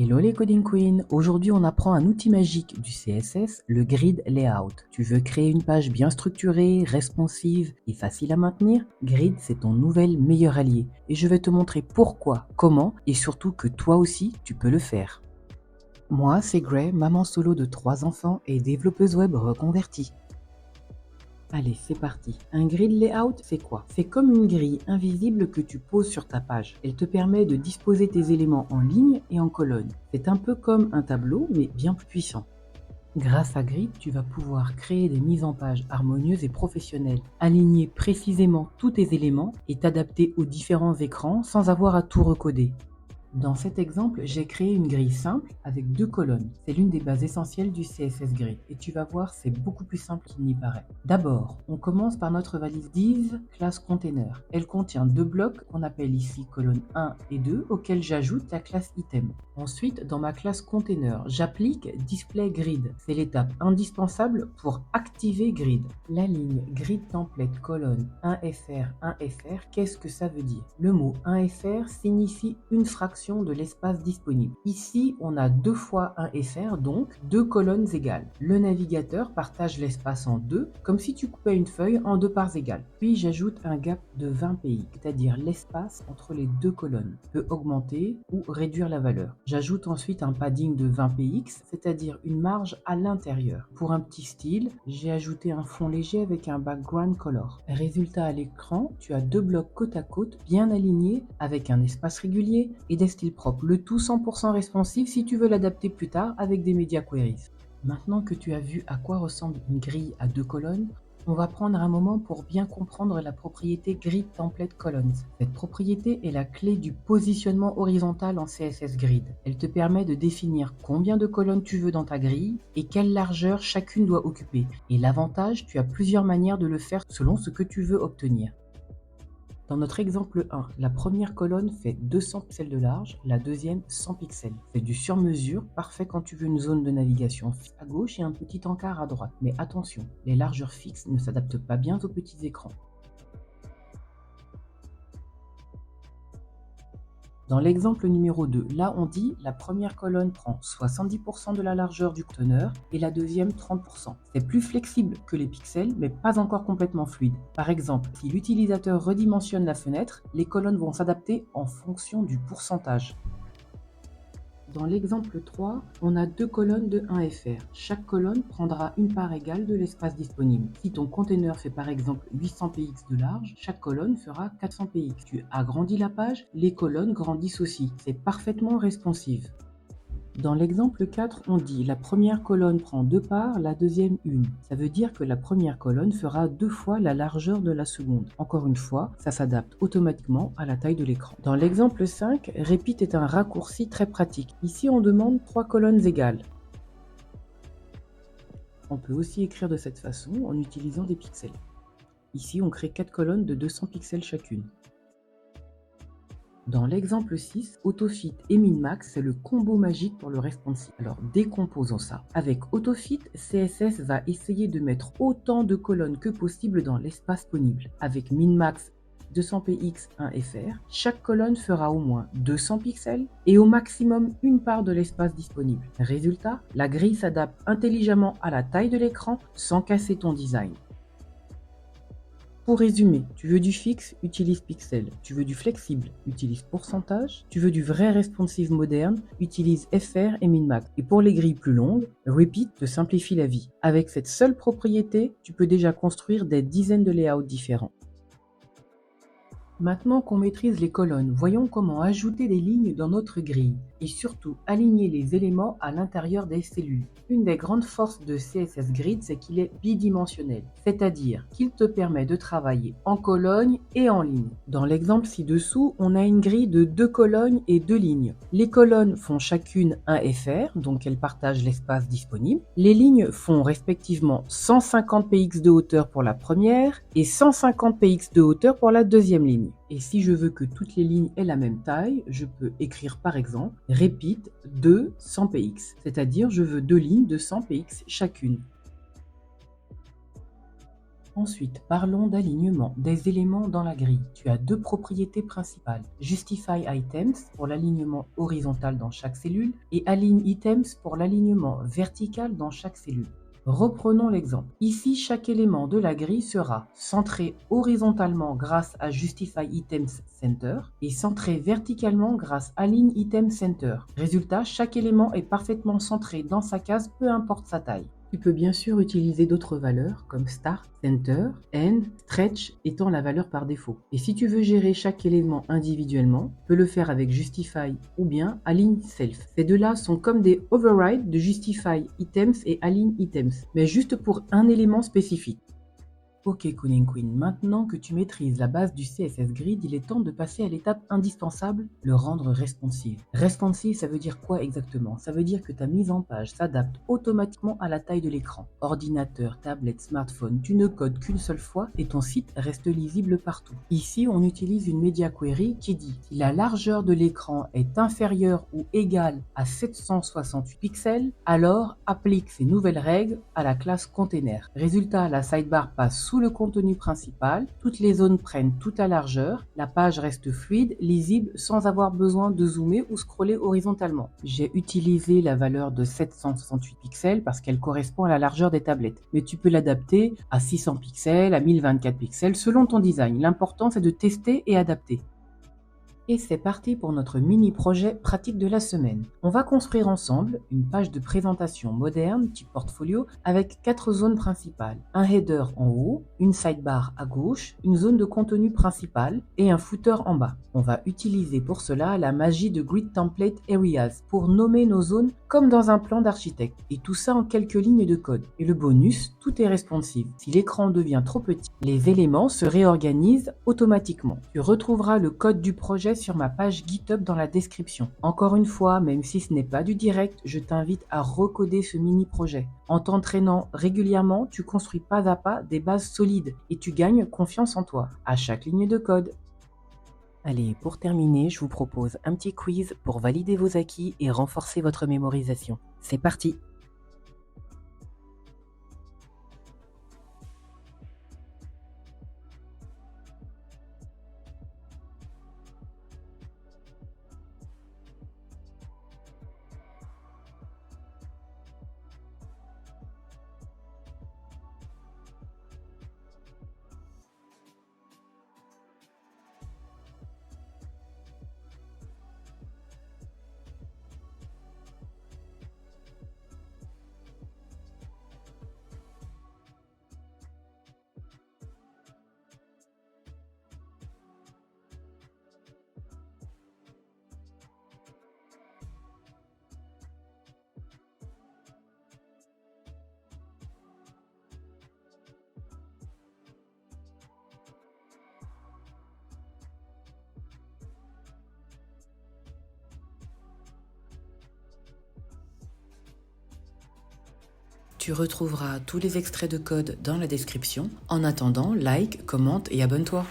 Hello les Coding Queens, aujourd'hui on apprend un outil magique du CSS, le Grid Layout. Tu veux créer une page bien structurée, responsive et facile à maintenir? Grid c'est ton nouvel meilleur allié et je vais te montrer pourquoi, comment et surtout que toi aussi tu peux le faire. Moi c'est Gray, maman solo de 3 enfants et développeuse web reconvertie. Allez, c'est parti. Un grid layout, c'est quoi? C'est comme une grille invisible que tu poses sur ta page. Elle te permet de disposer tes éléments en ligne et en colonne. C'est un peu comme un tableau, mais bien plus puissant. Grâce à Grid, tu vas pouvoir créer des mises en page harmonieuses et professionnelles, aligner précisément tous tes éléments et t'adapter aux différents écrans sans avoir à tout recoder. Dans cet exemple, j'ai créé une grille simple avec 2 colonnes. C'est l'une des bases essentielles du CSS Grid et tu vas voir, c'est beaucoup plus simple qu'il n'y paraît. D'abord, on commence par notre valise div classe container. Elle contient 2 blocs qu'on appelle ici colonnes 1 et 2 auxquels j'ajoute la classe item. Ensuite, dans ma classe container, j'applique display grid. C'est l'étape indispensable pour activer grid. La ligne grid template colonne 1fr 1fr, qu'est-ce que ça veut dire? Le mot 1fr signifie une fraction de l'espace disponible. Ici, on a 2 fois 1fr, donc 2 colonnes égales. Le navigateur partage l'espace en deux, comme si tu coupais une feuille en 2 parts égales. Puis j'ajoute un gap de 20 px, c'est-à-dire l'espace entre les 2 colonnes peut augmenter ou réduire la valeur. J'ajoute ensuite un padding de 20 px, c'est-à-dire une marge à l'intérieur. Pour un petit style, j'ai ajouté un fond léger avec un background color. Résultat à l'écran, tu as 2 blocs côte à côte, bien alignés, avec un espace régulier et des styles propres. Le tout 100% responsive si tu veux l'adapter plus tard avec des media queries. Maintenant que tu as vu à quoi ressemble une grille à 2 colonnes, on va prendre un moment pour bien comprendre la propriété Grid Template Columns. Cette propriété est la clé du positionnement horizontal en CSS Grid. Elle te permet de définir combien de colonnes tu veux dans ta grille et quelle largeur chacune doit occuper. Et l'avantage, tu as plusieurs manières de le faire selon ce que tu veux obtenir. Dans notre exemple 1, la première colonne fait 200 pixels de large, la deuxième 100 pixels. C'est du sur-mesure, parfait quand tu veux une zone de navigation fixe à gauche et un petit encart à droite. Mais attention, les largeurs fixes ne s'adaptent pas bien aux petits écrans. Dans l'exemple numéro 2, là on dit la première colonne prend 70% de la largeur du conteneur et la deuxième 30%. C'est plus flexible que les pixels mais pas encore complètement fluide. Par exemple, si l'utilisateur redimensionne la fenêtre, les colonnes vont s'adapter en fonction du pourcentage. Dans l'exemple 3, on a 2 colonnes de 1fr. Chaque colonne prendra une part égale de l'espace disponible. Si ton container fait par exemple 800 px de large, chaque colonne fera 400 px. Tu agrandis la page, les colonnes grandissent aussi. C'est parfaitement responsive. Dans l'exemple 4, on dit la première colonne prend 2 parts, la deuxième une. Ça veut dire que la première colonne fera 2 fois la largeur de la seconde. Encore une fois, ça s'adapte automatiquement à la taille de l'écran. Dans l'exemple 5, repeat est un raccourci très pratique. Ici, on demande 3 colonnes égales. On peut aussi écrire de cette façon en utilisant des pixels. Ici, on crée 4 colonnes de 200 pixels chacune. Dans l'exemple 6, AutoFit et MinMax, c'est le combo magique pour le responsive. Alors décomposons ça. Avec AutoFit, CSS va essayer de mettre autant de colonnes que possible dans l'espace disponible. Avec MinMax 200px 1fr, chaque colonne fera au moins 200 pixels et au maximum une part de l'espace disponible. Résultat, la grille s'adapte intelligemment à la taille de l'écran sans casser ton design. Pour résumer, tu veux du fixe, utilise pixel. Tu veux du flexible, utilise pourcentage. Tu veux du vrai responsive moderne, utilise fr et minmax. Et pour les grilles plus longues, repeat te simplifie la vie. Avec cette seule propriété, tu peux déjà construire des dizaines de layouts différents. Maintenant qu'on maîtrise les colonnes, voyons comment ajouter des lignes dans notre grille et surtout aligner les éléments à l'intérieur des cellules. Une des grandes forces de CSS Grid, c'est qu'il est bidimensionnel, c'est-à-dire qu'il te permet de travailler en colonne et en ligne. Dans l'exemple ci-dessous, on a une grille de 2 colonnes et 2 lignes. Les colonnes font chacune un FR, donc elles partagent l'espace disponible. Les lignes font respectivement 150 px de hauteur pour la première et 150 px de hauteur pour la deuxième ligne. Et si je veux que toutes les lignes aient la même taille, je peux écrire par exemple repeat 2 100 px, c'est-à-dire je veux 2 lignes de 100 px chacune. Ensuite, parlons d'alignement des éléments dans la grille. Tu as deux propriétés principales. Justify Items pour l'alignement horizontal dans chaque cellule et Align Items pour l'alignement vertical dans chaque cellule. Reprenons l'exemple. Ici, chaque élément de la grille sera centré horizontalement grâce à Justify Items Center et centré verticalement grâce à Align Item Center. Résultat, chaque élément est parfaitement centré dans sa case, peu importe sa taille. Tu peux bien sûr utiliser d'autres valeurs comme Start, Center, End, Stretch étant la valeur par défaut. Et si tu veux gérer chaque élément individuellement, tu peux le faire avec Justify ou bien Align Self. Ces deux-là sont comme des overrides de Justify Items et Align Items, mais juste pour un élément spécifique. Ok Queen, maintenant que tu maîtrises la base du CSS Grid, il est temps de passer à l'étape indispensable, le rendre responsive. Responsive, ça veut dire quoi exactement? Ça veut dire que ta mise en page s'adapte automatiquement à la taille de l'écran. Ordinateur, tablette, smartphone, tu ne codes qu'une seule fois et ton site reste lisible partout. Ici, on utilise une media query qui dit si la largeur de l'écran est inférieure ou égale à 768 pixels, alors applique ces nouvelles règles à la classe container. Résultat, la sidebar passe sous le contenu principal, toutes les zones prennent toute la largeur, la page reste fluide, lisible sans avoir besoin de zoomer ou scroller horizontalement. J'ai utilisé la valeur de 768 pixels parce qu'elle correspond à la largeur des tablettes, mais tu peux l'adapter à 600 pixels, à 1024 pixels selon ton design. L'important c'est de tester et adapter. Et c'est parti pour notre mini-projet pratique de la semaine. On va construire ensemble une page de présentation moderne type portfolio avec 4 zones principales. Un header en haut, une sidebar à gauche, une zone de contenu principale et un footer en bas. On va utiliser pour cela la magie de Grid Template Areas pour nommer nos zones comme dans un plan d'architecte. Et tout ça en quelques lignes de code. Et le bonus, tout est responsive. Si l'écran devient trop petit, les éléments se réorganisent automatiquement. Tu retrouveras le code du projet sur ma page GitHub dans la description. Encore une fois, même si ce n'est pas du direct, je t'invite à recoder ce mini-projet. En t'entraînant régulièrement, tu construis pas à pas des bases solides et tu gagnes confiance en toi à chaque ligne de code. Allez, pour terminer, je vous propose un petit quiz pour valider vos acquis et renforcer votre mémorisation. C'est parti! Tu retrouveras tous les extraits de code dans la description. En attendant, like, commente et abonne-toi.